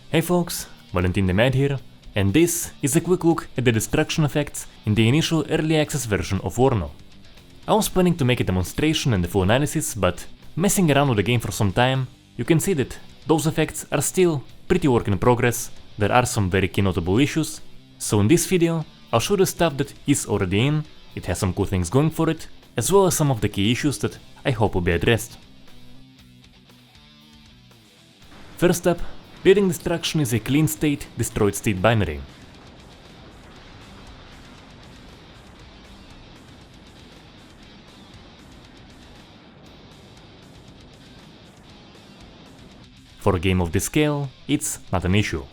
Hey folks, Valentin the Mad here, and this is a quick look at the destruction effects in the initial early access version of WARNO. I was planning to make a demonstration and a full analysis, but messing around with the game for some time, you can see that those effects are still pretty work in progress. There are some very key notable issues, so in this video I'll show the stuff that is already in, it has some cool things going for it, as well as some of the key issues that I hope will be addressed. First up, building destruction is a clean state, destroyed state binary. For a game of this scale, it's not an issue.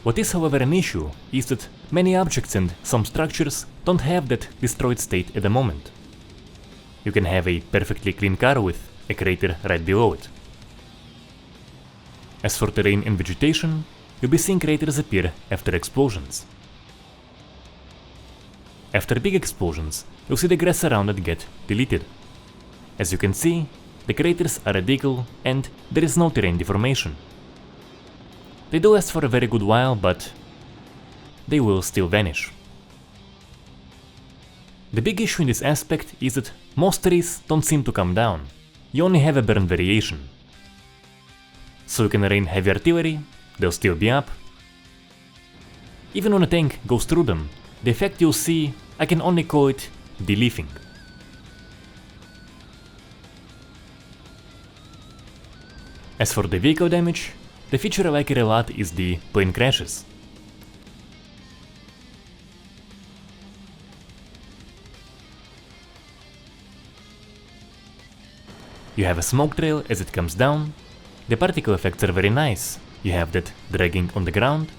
What is however an issue is that many objects and some structures don't have that destroyed state at the moment. You can have a perfectly clean car with a crater right below it. As for terrain and vegetation, you'll be seeing craters appear after explosions. After big explosions, you'll see the grass around it get deleted. As you can see, the craters are a decal and there is no terrain deformation. They do last for a very good while, but they will still vanish. The big issue in this aspect is that most trees don't seem to come down, you only have a burn variation. So you can rain heavy artillery, they'll still be up. Even when a tank goes through them, the effect you'll see, I can only call it de-leafing. As for the vehicle damage, the feature I like it a lot is the plane crashes. You have a smoke trail as it comes down. The particle effects are very nice. You have that dragging on the ground.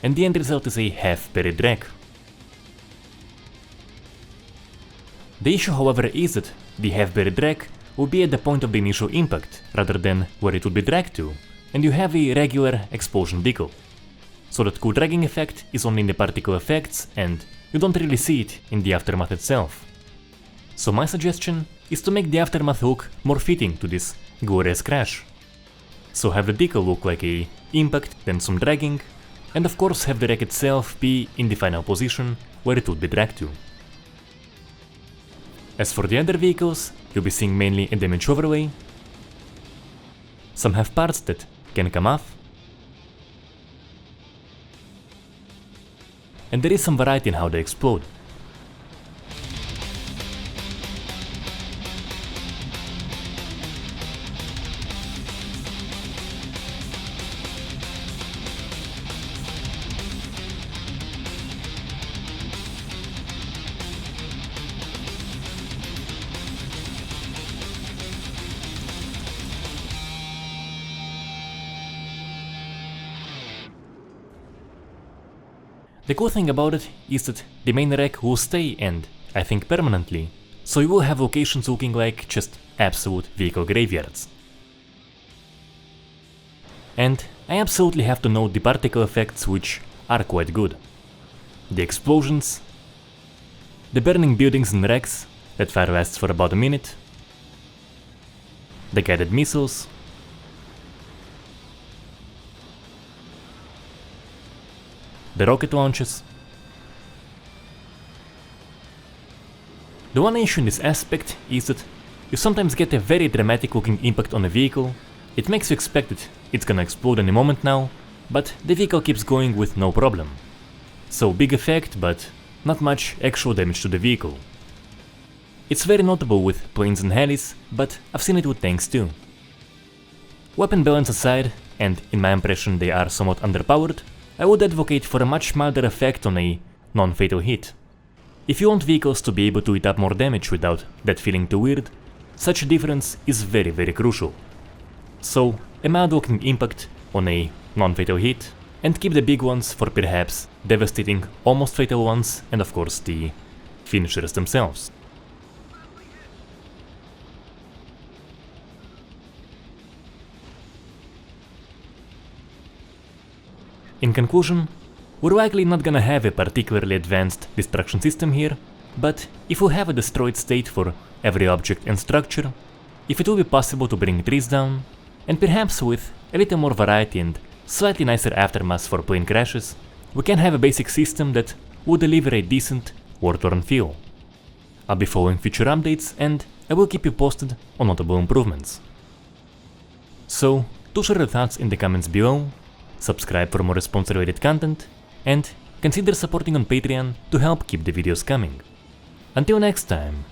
And the end result is a half-buried drag. The issue, however, is that the half-buried drag will be at the point of the initial impact, rather than where it would be dragged to, and you have a regular explosion decal. So that cool dragging effect is only in the particle effects, and you don't really see it in the aftermath itself. So my suggestion is to make the aftermath look more fitting to this glorious crash. So have the decal look like a impact, then some dragging, and of course have the wreck itself be in the final position where it would be dragged to. As for the other vehicles, you'll be seeing mainly a damage overlay. Some have parts that can come off, and there is some variety in how they explode. The cool thing about it is that the main wreck will stay, and I think permanently, so you will have locations looking like just absolute vehicle graveyards. And I absolutely have to note the particle effects, which are quite good. The explosions, the burning buildings and wrecks, that fire lasts for about a minute, the guided missiles, the rocket launches. The one issue in this aspect is that you sometimes get a very dramatic looking impact on a vehicle. It makes you expect that it's gonna explode any moment now, but the vehicle keeps going with no problem. So big effect, but not much actual damage to the vehicle. It's very notable with planes and helis, but I've seen it with tanks too. Weapon balance aside, and in my impression they are somewhat underpowered, I would advocate for a much milder effect on a non-fatal hit. If you want vehicles to be able to eat up more damage without that feeling too weird, such a difference is very crucial. So a mild looking impact on a non-fatal hit, and keep the big ones for perhaps devastating almost fatal ones, and of course the finishers themselves. In conclusion, we're likely not gonna have a particularly advanced destruction system here, but if we have a destroyed state for every object and structure, if it will be possible to bring trees down, and perhaps with a little more variety and slightly nicer aftermath for plane crashes, we can have a basic system that will deliver a decent, war-torn feel. I'll be following future updates and I will keep you posted on notable improvements. So, do share your thoughts in the comments below, subscribe for more response-related content, and consider supporting on Patreon to help keep the videos coming. Until next time.